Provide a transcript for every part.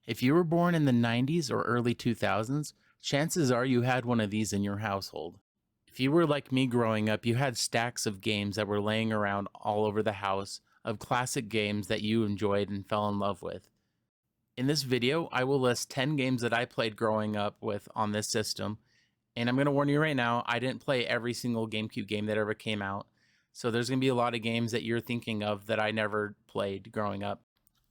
If you were born in the 90s or early 2000s, chances are you had one of these in your household. If you were like me growing up, you had stacks of games that were laying around all over the house of classic games that you enjoyed and fell in love with. In this video, I will list 10 games that I played growing up with on this system. And I'm going to warn you right now, I didn't play every single GameCube game that ever came out. So there's going to be a lot of games that you're thinking of that I never played growing up.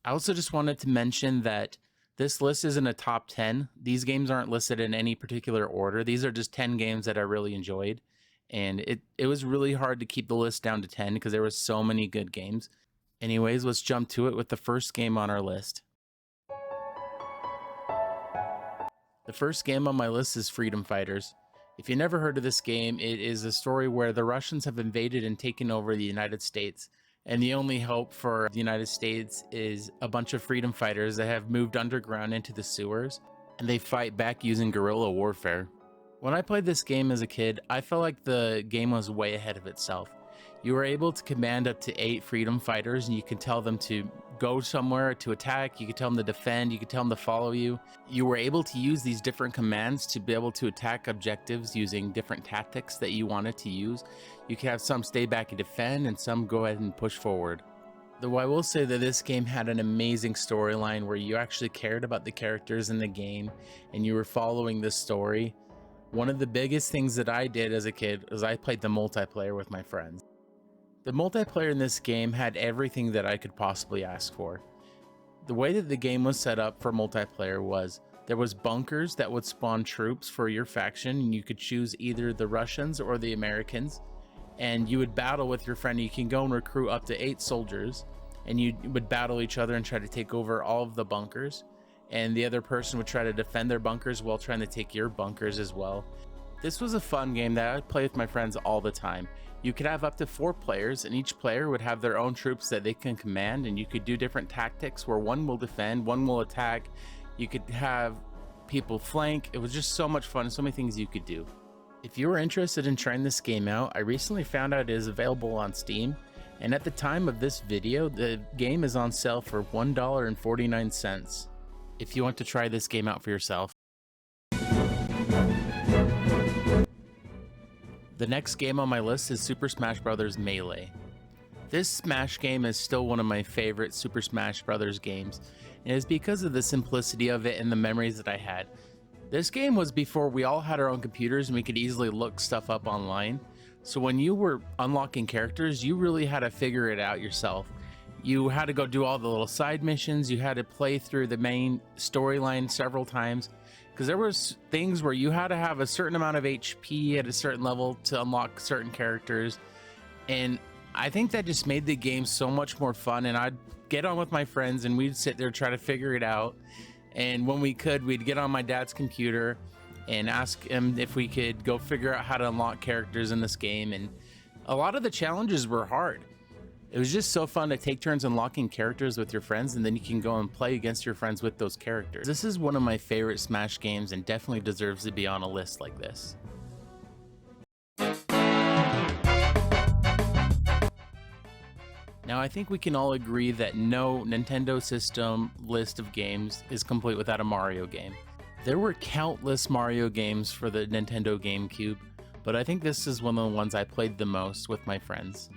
I also just wanted to mention that this list isn't a top 10. These games aren't listed in any particular order. These are just 10 games that I really enjoyed. And it was really hard to keep the list down to 10 because there was so many good games. Anyways, let's jump to it with the first game on our list. The first game on my list is Freedom Fighters. If you never heard of this game, it is a story where the Russians have invaded and taken over the United States. And the only hope for the United States is a bunch of freedom fighters that have moved underground into the sewers, and they fight back using guerrilla warfare. When I played this game as a kid, I felt like the game was way ahead of itself. You were able to command up to 8 freedom fighters, and you could tell them to go somewhere to attack, you could tell them to defend, you could tell them to follow you. You were able to use these different commands to be able to attack objectives using different tactics that you wanted to use. You could have some stay back and defend, and some go ahead and push forward. Though I will say that this game had an amazing storyline where you actually cared about the characters in the game, and you were following the story. One of the biggest things that I did as a kid was I played the multiplayer with my friends. The multiplayer in this game had everything that I could possibly ask for. The way that the game was set up for multiplayer was there was bunkers that would spawn troops for your faction, and you could choose either the Russians or the Americans, and you would battle with your friend. You can go and recruit up to 8 soldiers, and you would battle each other and try to take over all of the bunkers, and the other person would try to defend their bunkers while trying to take your bunkers as well. This was a fun game that I would play with my friends all the time. You could have up to 4 players, and each player would have their own troops that they can command, and you could do different tactics where one will defend, one will attack. You could have people flank. It was just so much fun, so many things you could do. If you are interested in trying this game out, I recently found out it is available on Steam, and at the time of this video, the game is on sale for $1.49 if you want to try this game out for yourself. The next game on my list is Super Smash Bros. Melee. This Smash game is still one of my favorite Super Smash Bros. Games, and it is because of the simplicity of it and the memories that I had. This game was before we all had our own computers and we could easily look stuff up online. So when you were unlocking characters, you really had to figure it out yourself. You had to go do all the little side missions, you had to play through the main storyline several times. Because there was things where you had to have a certain amount of HP at a certain level to unlock certain characters. And I think that just made the game so much more fun. And I'd get on with my friends and we'd sit there try to figure it out. And when we could, we'd get on my dad's computer and ask him if we could go figure out how to unlock characters in this game. And a lot of the challenges were hard. It was just so fun to take turns unlocking characters with your friends, and then you can go and play against your friends with those characters. This is one of my favorite Smash games and definitely deserves to be on a list like this. Now I think we can all agree that no Nintendo system list of games is complete without a Mario game. There were countless Mario games for the Nintendo GameCube, but I think this is one of the ones I played the most with my friends.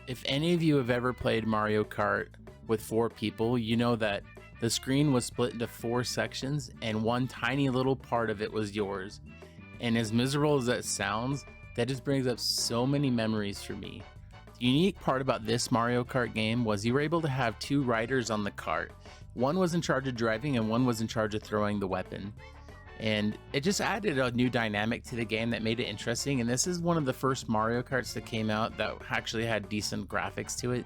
If any of you have ever played Mario Kart with 4 people, you know that the screen was split into 4 sections and one tiny little part of it was yours. And as miserable as that sounds, that just brings up so many memories for me. The unique part about this Mario Kart game was you were able to have 2 riders on the kart. One was in charge of driving and one was in charge of throwing the weapon. And it just added a new dynamic to the game that made it interesting. And this is one of the first Mario Karts that came out that actually had decent graphics to it.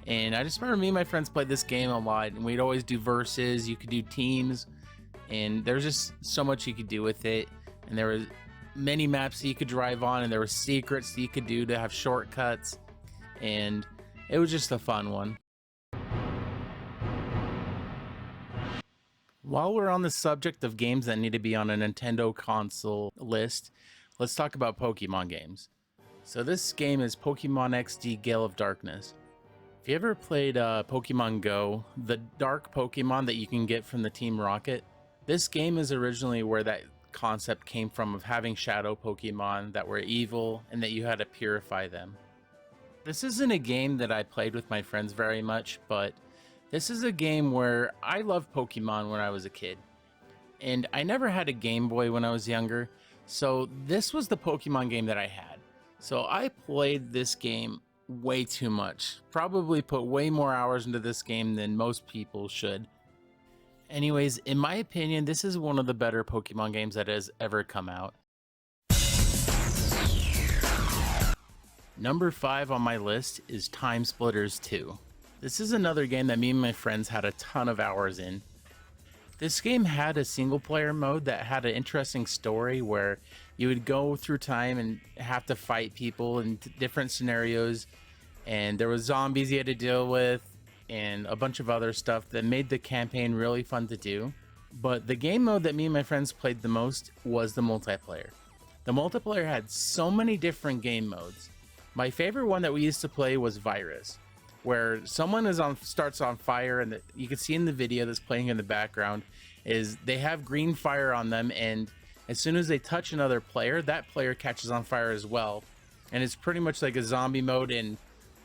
And I just remember me and my friends played this game a lot, and we'd always do verses. You could do teams, and there's just so much you could do with it. And there was many maps that you could drive on, and there were secrets that you could do to have shortcuts, and it was just a fun one. While we're on the subject of games that need to be on a Nintendo console list, let's talk about Pokemon games. So this game is Pokemon XD Gale of Darkness. If you ever played Pokemon Go, the dark Pokemon that you can get from the Team Rocket, this game is originally where that concept came from, of having shadow Pokemon that were evil and that you had to purify them. This isn't a game that I played with my friends very much, but this is a game where I loved Pokemon when I was a kid. And I never had a Game Boy when I was younger, so this was the Pokemon game that I had. So I played this game way too much. Probably put way more hours into this game than most people should. Anyways, in my opinion, this is one of the better Pokemon games that has ever come out. Number 5 on my list is TimeSplitters 2. This is another game that me and my friends had a ton of hours in. This game had a single player mode that had an interesting story where you would go through time and have to fight people in different scenarios, and there was zombies you had to deal with and a bunch of other stuff that made the campaign really fun to do. But the game mode that me and my friends played the most was the multiplayer. The multiplayer had so many different game modes. My favorite one that we used to play was Virus, where someone starts on fire, and you can see in the video that's playing in the background is they have green fire on them, and as soon as they touch another player, that player catches on fire as well. And it's pretty much like a zombie mode, and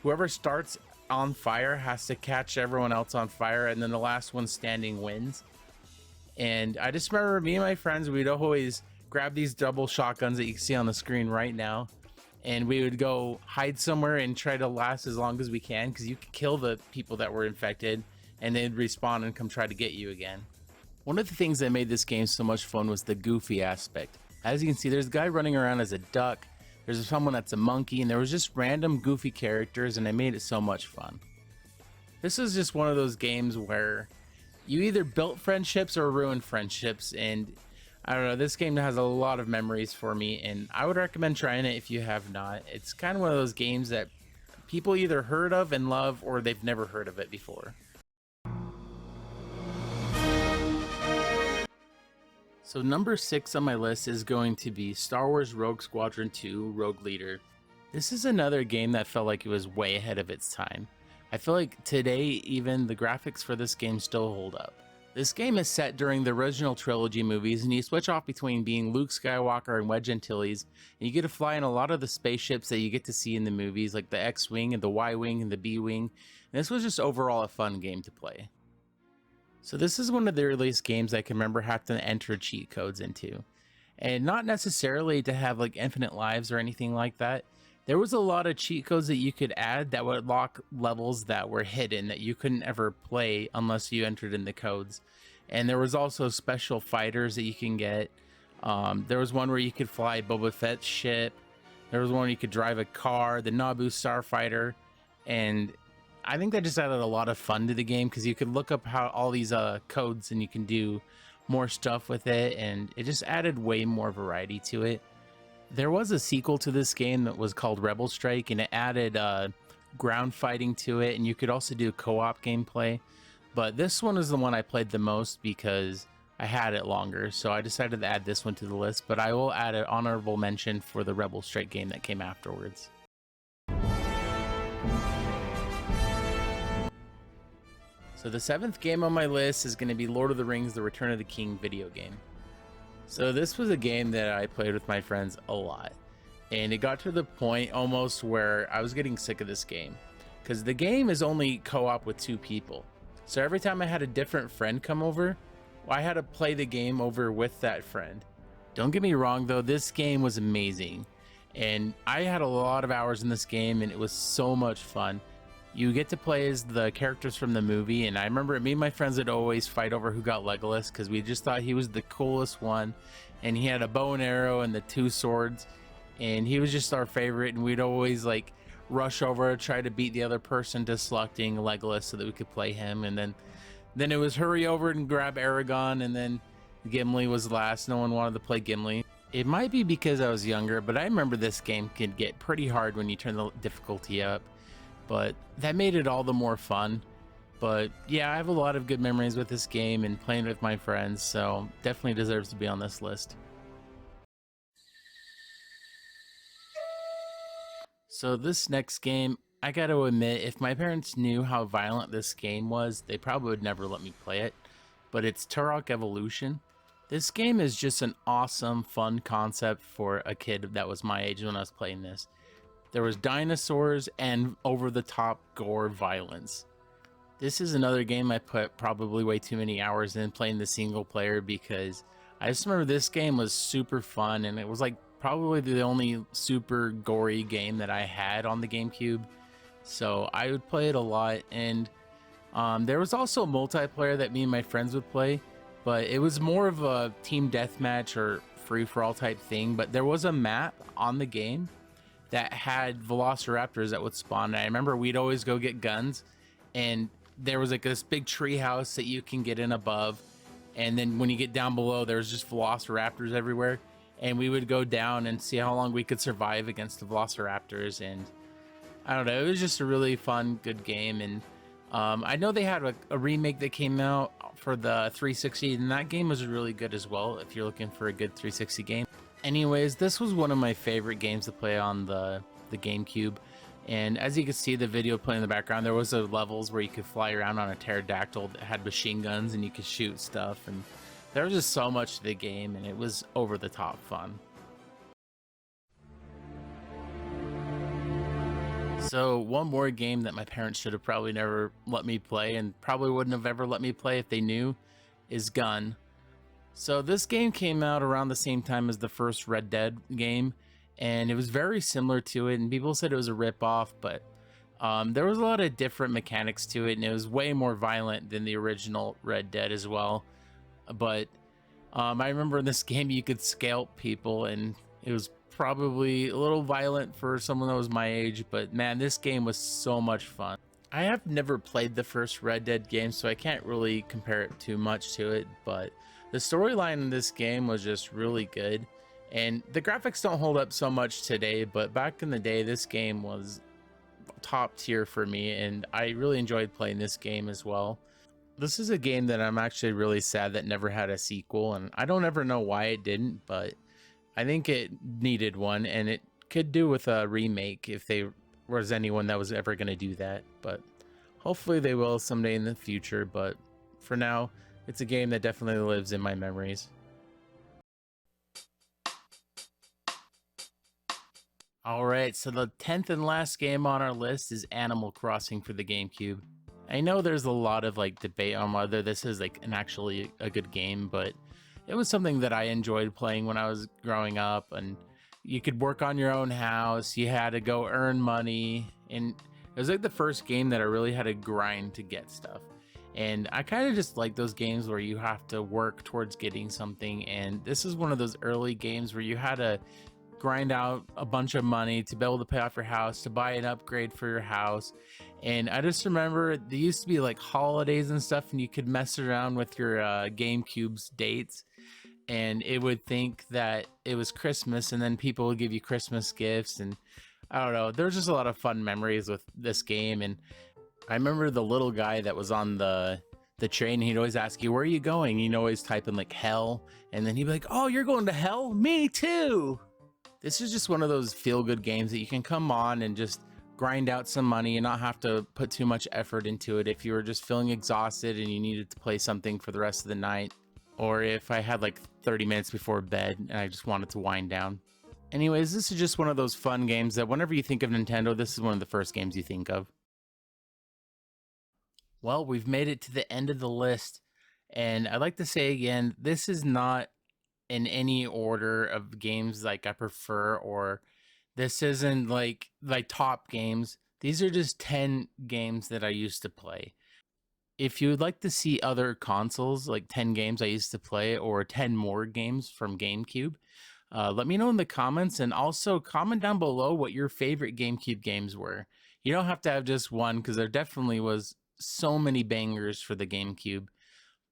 whoever starts on fire has to catch everyone else on fire, and then the last one standing wins. And I just remember me and my friends, we'd always grab these double shotguns that you can see on the screen right now, and we would go hide somewhere and try to last as long as we can, because you could kill the people that were infected and they'd respawn and come try to get you again. One of the things that made this game so much fun was the goofy aspect. As you can see, there's a guy running around as a duck, there's someone that's a monkey, and there was just random goofy characters, and it made it so much fun. This is just one of those games where you either built friendships or ruined friendships, and I don't know, this game has a lot of memories for me, and I would recommend trying it if you have not. It's kind of one of those games that people either heard of and love, or they've never heard of it before. So number 6 on my list is going to be Star Wars Rogue Squadron 2 Rogue Leader. This is another game that felt like it was way ahead of its time. I feel like today even the graphics for this game still hold up. This game is set during the original trilogy movies, and you switch off between being Luke Skywalker and Wedge Antilles, and you get to fly in a lot of the spaceships that you get to see in the movies, like the X-Wing and the Y-Wing and the B-Wing, and this was just overall a fun game to play. So this is one of the earliest games I can remember having to enter cheat codes into, and not necessarily to have like infinite lives or anything like that. There was a lot of cheat codes that you could add that would lock levels that were hidden that you couldn't ever play unless you entered in the codes. And there was also special fighters that you can get. There was one where you could fly Boba Fett's ship. There was one where you could drive a car, the Naboo Starfighter. And I think that just added a lot of fun to the game, because you could look up how all these codes and you can do more stuff with it. And it just added way more variety to it. There was a sequel to this game that was called Rebel Strike, and it added ground fighting to it, and you could also do co-op gameplay. But this one is the one I played the most because I had it longer, so I decided to add this one to the list, but I will add an honorable mention for the Rebel Strike game that came afterwards. So the 7th game on my list is going to be Lord of the Rings: The Return of the King video game. So this was a game that I played with my friends a lot, and it got to the point almost where I was getting sick of this game, because the game is only co-op with 2 people. So every time I had a different friend come over, I had to play the game over with that friend. Don't get me wrong though, this game was amazing, and I had a lot of hours in this game, and it was so much fun. You get to play as the characters from the movie, and I remember me and my friends would always fight over who got Legolas, because we just thought he was the coolest one, and he had a bow and arrow and the 2 swords, and he was just our favorite, and we'd always like rush over, try to beat the other person to selecting Legolas so that we could play him, and then it was hurry over and grab Aragorn, and then Gimli was last. No one wanted to play Gimli. It might be because I was younger, but I remember this game could get pretty hard when you turn the difficulty up. But that made it all the more fun. But yeah, I have a lot of good memories with this game and playing it with my friends, so definitely deserves to be on this list. So this next game, I gotta admit, if my parents knew how violent this game was, they probably would never let me play it. But it's Turok Evolution. This game is just an awesome, fun concept for a kid that was my age when I was playing this. There was dinosaurs and over-the-top gore violence. This is another game I put probably way too many hours in playing the single player, because I just remember this game was super fun, and it was like probably the only super gory game that I had on the GameCube. So I would play it a lot, and there was also multiplayer that me and my friends would play, but it was more of a team deathmatch or free-for-all type thing. But there was a map on the game that had velociraptors that would spawn, and I remember we'd always go get guns, and there was like this big tree house that you can get in above, and then when you get down below, there's just velociraptors everywhere, and we would go down and see how long we could survive against the velociraptors. And I don't know, it was just a really fun, good game. And I know they had a remake that came out for the 360, and that game was really good as well if you're looking for a good 360 game. Anyways, this was one of my favorite games to play on the GameCube. And as you can see the video playing in the background, there was levels where you could fly around on a pterodactyl that had machine guns and you could shoot stuff. And there was just so much to the game, and it was over the top fun. So one more game that my parents should have probably never let me play, and probably wouldn't have ever let me play if they knew, is Gun. So this game came out around the same time as the first Red Dead game, and it was very similar to it, and people said it was a rip-off, but there was a lot of different mechanics to it, and it was way more violent than the original Red Dead as well. But I remember in this game you could scalp people, and it was probably a little violent for someone that was my age, but man, this game was so much fun. I have never played the first Red Dead game, so I can't really compare it too much to it, but the storyline in this game was just really good, and the graphics don't hold up so much today, but back in the day, this game was top tier for me, and I really enjoyed playing this game as well. This is a game that I'm actually really sad that never had a sequel, and I don't ever know why it didn't, but I think it needed one, and it could do with a remake if there was anyone that was ever going to do that, but hopefully they will someday in the future. But for now, it's a game that definitely lives in my memories. Alright, so the 10th and last game on our list is Animal Crossing for the GameCube. I know there's a lot of debate on whether this is actually a good game, but it was something that I enjoyed playing when I was growing up, and you could work on your own house, you had to go earn money, and it was the first game that I really had to grind to get stuff. And I kind of just like those games where you have to work towards getting something, and this is one of those early games where you had to grind out a bunch of money to be able to pay off your house, to buy an upgrade for your house. And I just remember there used to be holidays and stuff, and you could mess around with your GameCube's dates, and it would think that it was Christmas, and then people would give you Christmas gifts. And I don't know, there's just a lot of fun memories with this game. And I remember the little guy that was on the train, he'd always ask you, where are you going? You'd always type in hell, and then he'd be like, oh, you're going to hell? Me too. This is just one of those feel-good games that you can come on and just grind out some money and not have to put too much effort into it if you were just feeling exhausted and you needed to play something for the rest of the night, or if I had 30 minutes before bed and I just wanted to wind down. Anyways, this is just one of those fun games that whenever you think of Nintendo, this is one of the first games you think of. Well, we've made it to the end of the list, and I'd like to say again, this is not in any order of games I prefer, or this isn't top games. These are just 10 games that I used to play. If you would like to see other consoles, 10 games I used to play, or 10 more games from GameCube, let me know in the comments, and also comment down below what your favorite GameCube games were. You don't have to have just one, because there definitely was so many bangers for the GameCube.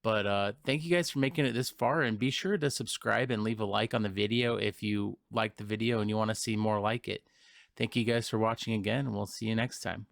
But thank you guys for making it this far, and be sure to subscribe and leave a like on the video if you liked the video and you want to see more like it. Thank you guys for watching again, and we'll see you next time.